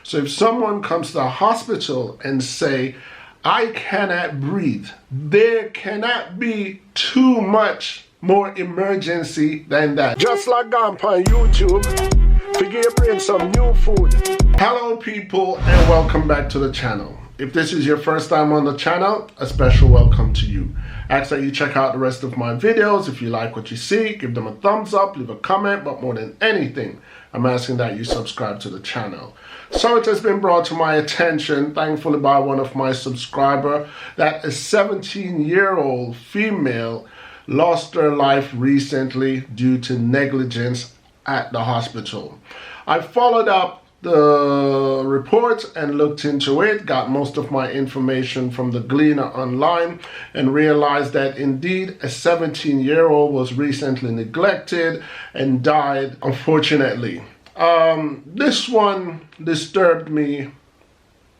So if someone comes to the hospital and say, I cannot breathe, there cannot be too much more emergency than that. Just like on YouTube, forgive your brain some new food. Hello people, and welcome back to the channel. If this is your first time on the channel, a special welcome to you. I ask that you check out the rest of my videos. If you like what you see, give them a thumbs up, leave a comment, but more than anything, I'm asking that you subscribe to the channel. So it has been brought to my attention, thankfully by one of my subscribers, that a 17-year-old female lost her life recently due to negligence at the hospital. I followed up the report and looked into it, got most of my information from the Gleaner online, and realized that indeed a 17-year-old was recently neglected and died, unfortunately. This one disturbed me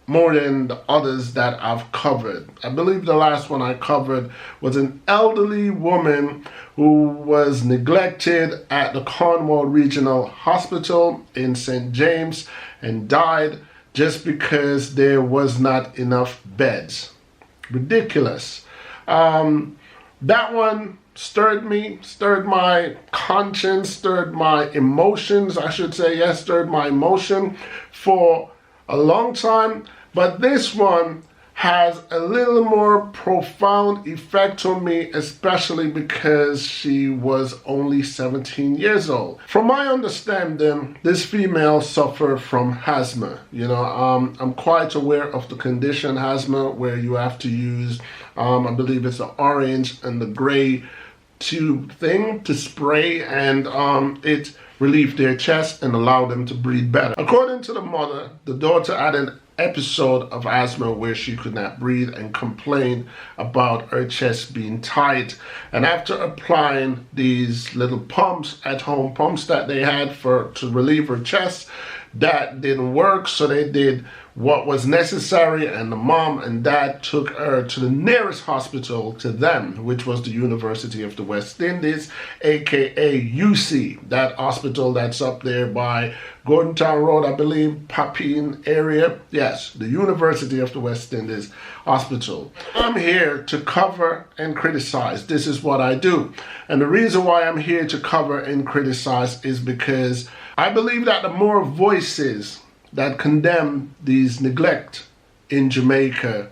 more than the others that I've covered. I believe the last one I covered was an elderly woman who was neglected at the Cornwall Regional Hospital in St. James and died just because there was not enough beds. Ridiculous. That one stirred me, stirred my conscience, stirred my emotions, I should say, yes, stirred my emotion for a long time. But this one has a little more profound effect on me, especially because she was only 17 years old. From my understanding, this female suffered from asthma. You know, I'm quite aware of the condition asthma, where you have to use, I believe it's the orange and the gray tube thing to spray, and it relieved their chest and allowed them to breathe better. According to the mother, the daughter had an episode of asthma where she could not breathe and complained about her chest being tight, and after applying these little pumps, at home pumps that they had to relieve her chest, that didn't work. So they did what was necessary, and the mom and dad took her to the nearest hospital to them, which was the University of the West Indies, aka UC, that hospital that's up there by Gordontown Road, I believe, Papine area. Yes, the University of the West Indies Hospital. I'm here to cover and criticize. This is what I do. And the reason why I'm here to cover and criticize is because I believe that the more voices that condemn these neglect in Jamaica,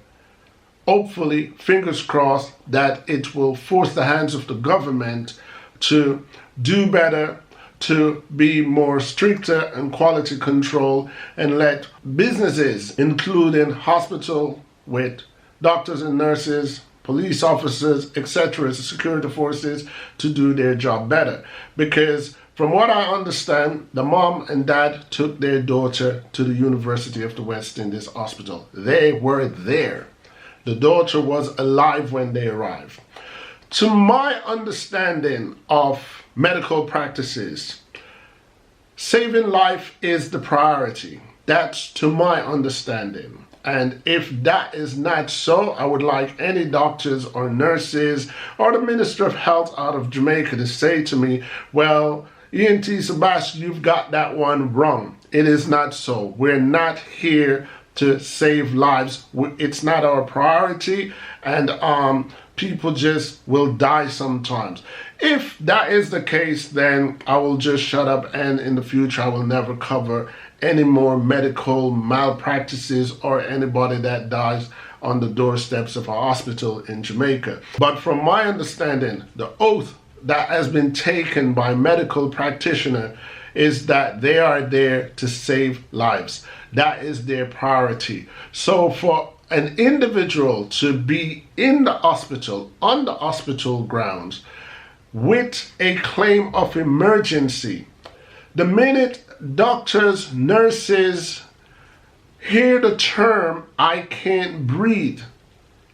hopefully, fingers crossed, that it will force the hands of the government to do better, to be more stricter and quality control, and let businesses, including hospital with doctors and nurses, police officers, etc., security forces, to do their job better. Because from what I understand, the mom and dad took their daughter to the University of the West Indies Hospital. They were there. The daughter was alive when they arrived. To my understanding of medical practices, saving life is the priority. That's to my understanding. And if that is not so, I would like any doctors or nurses or the Minister of Health out of Jamaica to say to me, well, ENT Sebastian, you've got that one wrong. It is not so. We're not here to save lives. It's not our priority, and people just will die sometimes. If that is the case, then I will just shut up, and in the future I will never cover any more medical malpractices or anybody that dies on the doorsteps of a hospital in Jamaica. But from my understanding, the oath that has been taken by medical practitioners is that they are there to save lives. That is their priority. So for an individual to be in the hospital, on the hospital grounds, with a claim of emergency, the minute doctors, nurses hear the term, I can't breathe,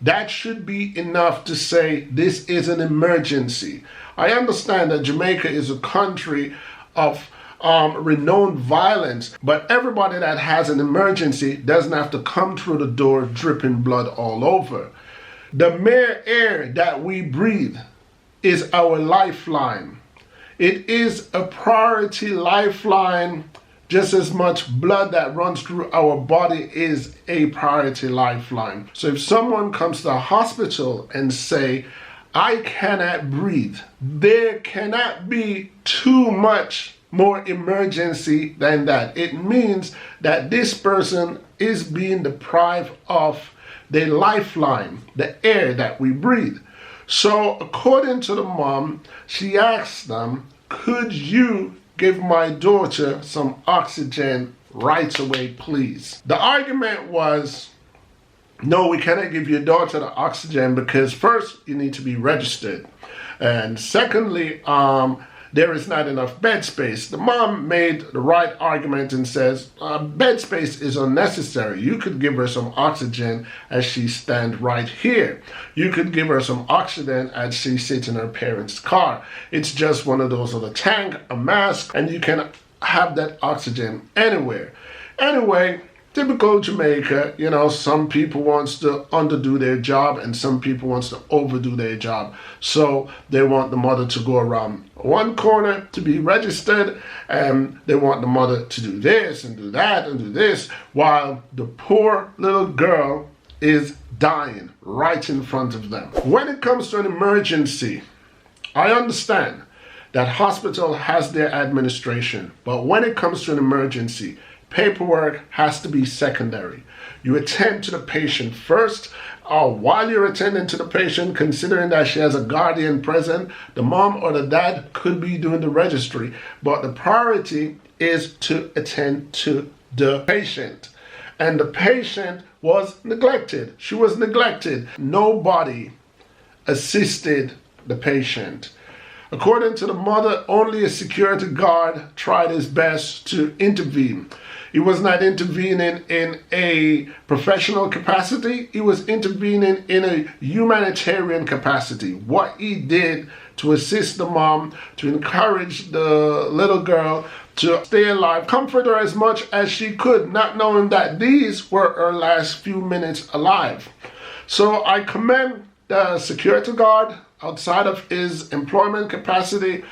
that should be enough to say this is an emergency. I understand that Jamaica is a country of renowned violence, but everybody that has an emergency doesn't have to come through the door dripping blood all over. The mere air that we breathe is our lifeline. It is a priority lifeline just as much blood that runs through our body is a priority lifeline. So if someone comes to the hospital and say, I cannot breathe, there cannot be too much more emergency than that. It means that this person is being deprived of the lifeline, the air that we breathe. So according to the mom, she asked them, could you give my daughter some oxygen right away, please? The argument was, no, we cannot give your daughter the oxygen because first, you need to be registered. And secondly, there is not enough bed space. The mom made the right argument and says, bed space is unnecessary. You could give her some oxygen as she stands right here. You could give her some oxygen as she sits in her parents' car. It's just one of those little tank, a mask, and you can have that oxygen anywhere. Anyway, typical Jamaica, you know, some people wants to underdo their job and some people wants to overdo their job. So they want the mother to go around one corner to be registered, and they want the mother to do this and do that and do this, while the poor little girl is dying right in front of them. When it comes to an emergency, I understand that hospital has their administration, but when it comes to an emergency, paperwork has to be secondary. You attend to the patient first, or while you're attending to the patient, considering that she has a guardian present, the mom or the dad could be doing the registry, but the priority is to attend to the patient. And the patient was neglected. She was neglected. Nobody assisted the patient. According to the mother, only a security guard tried his best to intervene. He was not intervening in a professional capacity. He was intervening in a humanitarian capacity. What he did to assist the mom, to encourage the little girl to stay alive, comfort her as much as she could, not knowing that these were her last few minutes alive. So I commend the security guard outside of his employment capacity.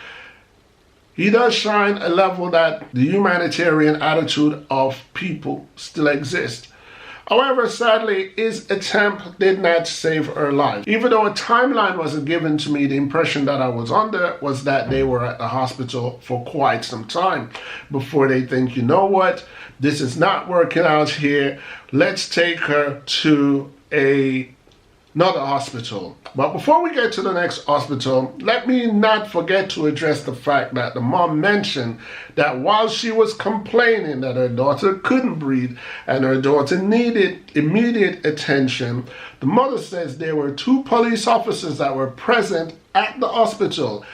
He does shine a level that the humanitarian attitude of people still exists. However, sadly, his attempt did not save her life. Even though a timeline wasn't given to me, the impression that I was under was that they were at the hospital for quite some time before they think, you know what, this is not working out here. Let's take her to another hospital. But before we get to the next hospital, let me not forget to address the fact that the mom mentioned that while she was complaining that her daughter couldn't breathe and her daughter needed immediate attention, the mother says there were 2 police officers that were present at the hospital.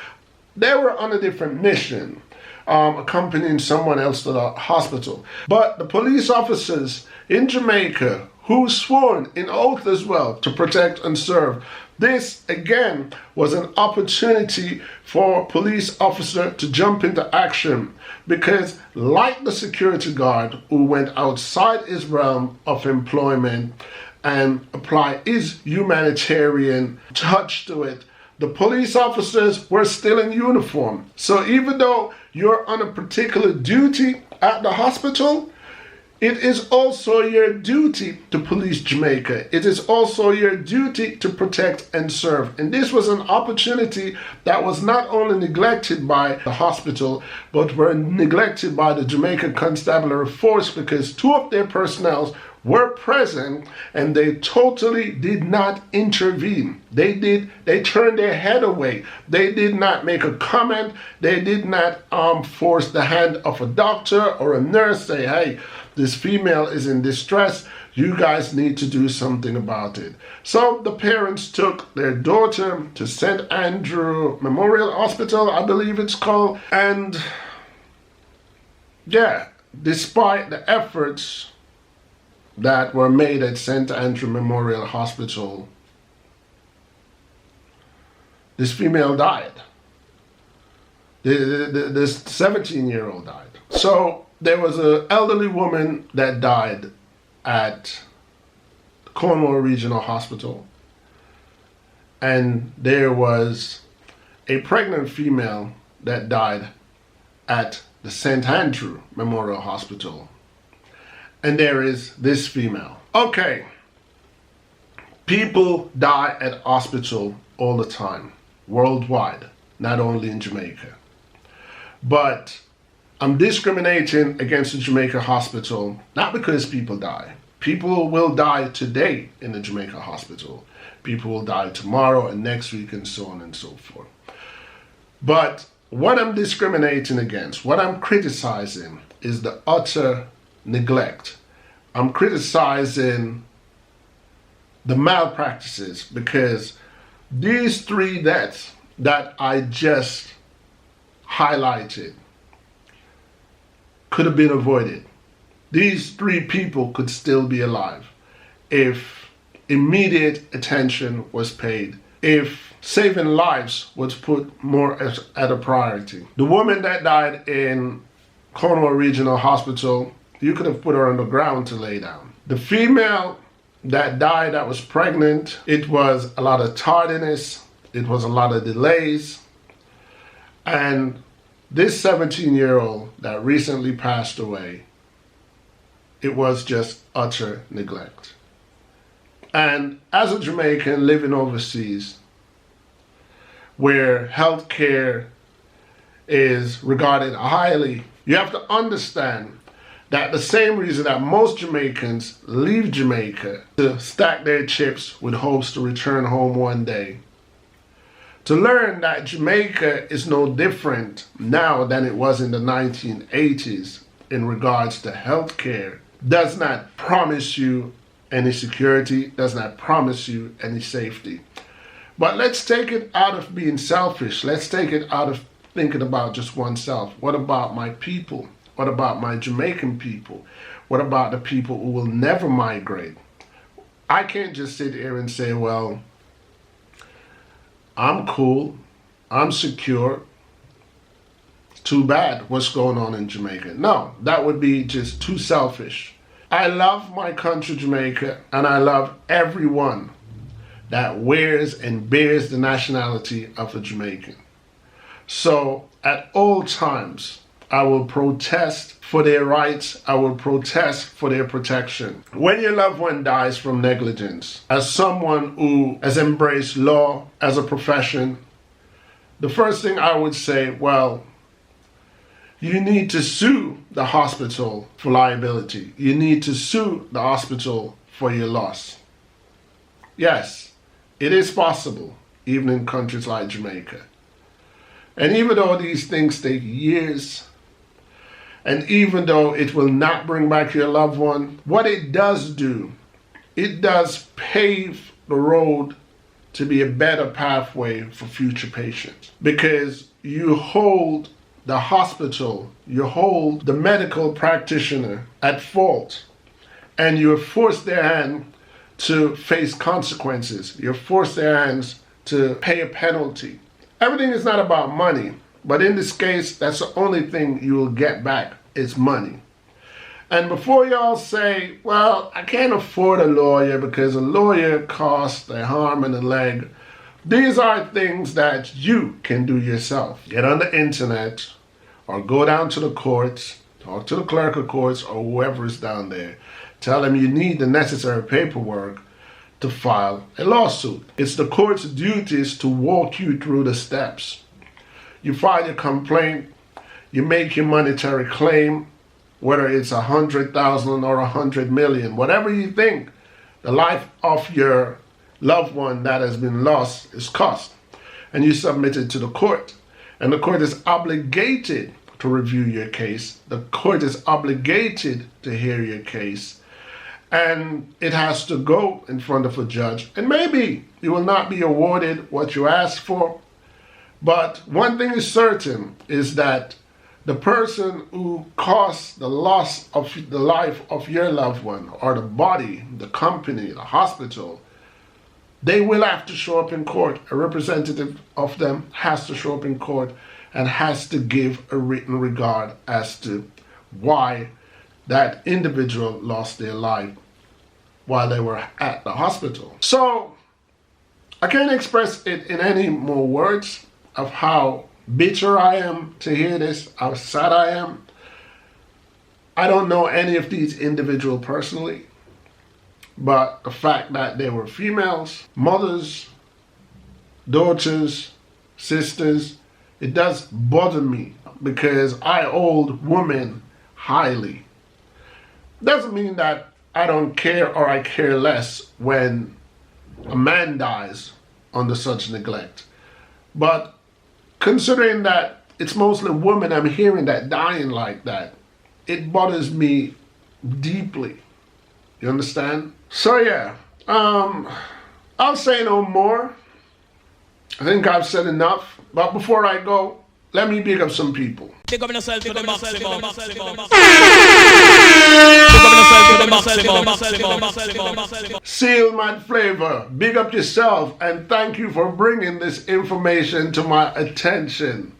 They were on a different mission, accompanying someone else to the hospital. But the police officers in Jamaica, who sworn in oath as well to protect and serve. This, again, was an opportunity for a police officer to jump into action because, like the security guard who went outside his realm of employment and apply his humanitarian touch to it, the police officers were still in uniform. So even though you're on a particular duty at the hospital, it is also your duty to police Jamaica. It is also your duty to protect and serve. And this was an opportunity that was not only neglected by the hospital, but were neglected by the Jamaica Constabulary Force because 2 of their personnel were present and they totally did not intervene. They turned their head away. They did not make a comment. They did not force the hand of a doctor or a nurse, say, hey, this female is in distress. You guys need to do something about it. So the parents took their daughter to St. Andrew Memorial Hospital, I believe it's called. And yeah, despite the efforts that were made at St. Andrew Memorial Hospital, this female died. This 17-year-old died. So there was an elderly woman that died at Cornwall Regional Hospital. And there was a pregnant female that died at the St. Andrew Memorial Hospital. And there is this female. Okay, people die at hospital all the time, worldwide, not only in Jamaica. But I'm discriminating against the Jamaica hospital, not because people die. People will die today in the Jamaica hospital. People will die tomorrow and next week and so on and so forth. But what I'm discriminating against, what I'm criticizing is the utter neglect. I'm criticizing the malpractices because these 3 deaths that I just highlighted could have been avoided. These 3 people could still be alive if immediate attention was paid, if saving lives was put more at a priority. The woman that died in Cornwall Regional Hospital, you could have put her on the ground to lay down. The female that died that was pregnant, it was a lot of tardiness, it was a lot of delays, and this 17-year-old that recently passed away, it was just utter neglect. And as a Jamaican living overseas, where healthcare is regarded highly, you have to understand that the same reason that most Jamaicans leave Jamaica to stack their chips with hopes to return home one day, to learn that Jamaica is no different now than it was in the 1980s in regards to healthcare, does not promise you any security, does not promise you any safety. But let's take it out of being selfish. Let's take it out of thinking about just oneself. What about my people? What about my Jamaican people? What about the people who will never migrate? I can't just sit here and say, well, I'm cool, I'm secure, too bad what's going on in Jamaica. No, that would be just too selfish. I love my country, Jamaica, and I love everyone that wears and bears the nationality of a Jamaican. So at all times, I will protest for their rights. I will protest for their protection. When your loved one dies from negligence, as someone who has embraced law as a profession, the first thing I would say, well, you need to sue the hospital for liability. You need to sue the hospital for your loss. Yes, it is possible, even in countries like Jamaica. And even though these things take years, and even though it will not bring back your loved one, what it does do, it does pave the road to be a better pathway for future patients. Because you hold the hospital, you hold the medical practitioner at fault, and you force their hand to face consequences. You force their hands to pay a penalty. Everything is not about money, but in this case, that's the only thing you will get back is money. And before y'all say, well, I can't afford a lawyer because a lawyer costs a arm and a leg, these are things that you can do yourself. Get on the internet or go down to the courts, talk to the clerk of courts or whoever is down there. Tell them you need the necessary paperwork to file a lawsuit. It's the court's duties to walk you through the steps. You file your complaint, you make your monetary claim, whether it's 100,000 or 100 million, whatever you think the life of your loved one that has been lost is cost. And you submit it to the court. And the court is obligated to review your case. The court is obligated to hear your case. And it has to go in front of a judge. And maybe you will not be awarded what you asked for. But one thing is certain is that the person who caused the loss of the life of your loved one, or the body, the company, the hospital, they will have to show up in court. A representative of them has to show up in court and has to give a written regard as to why that individual lost their life while they were at the hospital. So I can't express it in any more words of how bitter I am to hear this, how sad I am. I don't know any of these individuals personally, but the fact that they were females, mothers, daughters, sisters, it does bother me because I hold women highly. Doesn't mean that I don't care or I care less when a man dies under such neglect. But considering that it's mostly women I'm hearing that dying like that, it bothers me deeply. You understand? So yeah, I'll say no more. I think I've said enough. But before I go, let me big up some people. Big up yourself to the maximum. Seal Mad Flavor, big up yourself and thank you for bringing this information to my attention.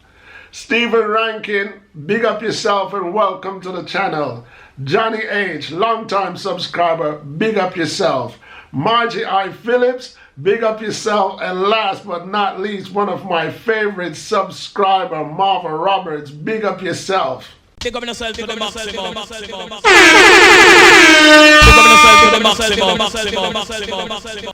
Stephen Rankin, big up yourself and welcome to the channel. Johnny H, long-time subscriber, big up yourself. Margie I. Phillips, big up yourself. And last but not least, one of my favorite subscriber, Marva Roberts, big up yourself. Big up yourself to the maximum.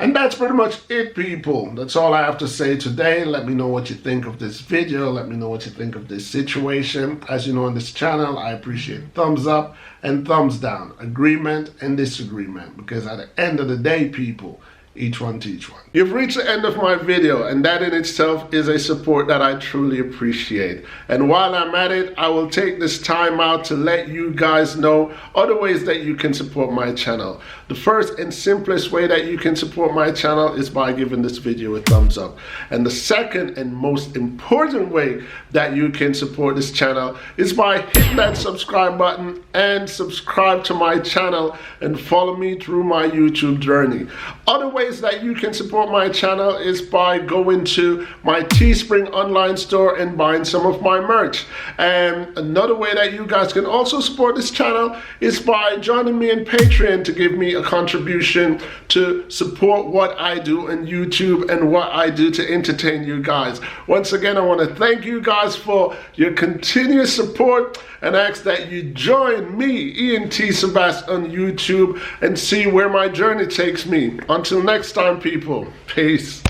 And that's pretty much it, people. That's all I have to say today. Let me know what you think of this video. Let me know what you think of this situation. As you know, on this channel, I appreciate thumbs up and thumbs down, agreement and disagreement, because at the end of the day, people, each one teach one. You've reached the end of my video, and that in itself is a support that I truly appreciate. And while I'm at it, I will take this time out to let you guys know other ways that you can support my channel. The first and simplest way that you can support my channel is by giving this video a thumbs up. And the second and most important way that you can support this channel is by hitting that subscribe button and subscribe to my channel and follow me through my YouTube journey. Other ways that you can support my channel is by going to my Teespring online store and buying some of my merch. And another way that you guys can also support this channel is by joining me in Patreon to give me a contribution to support what I do on YouTube and what I do to entertain you guys. Once again, I want to thank you guys for your continuous support and ask that you join me, Ian T. Sebastian, on YouTube and see where my journey takes me. Until next time, people, peace.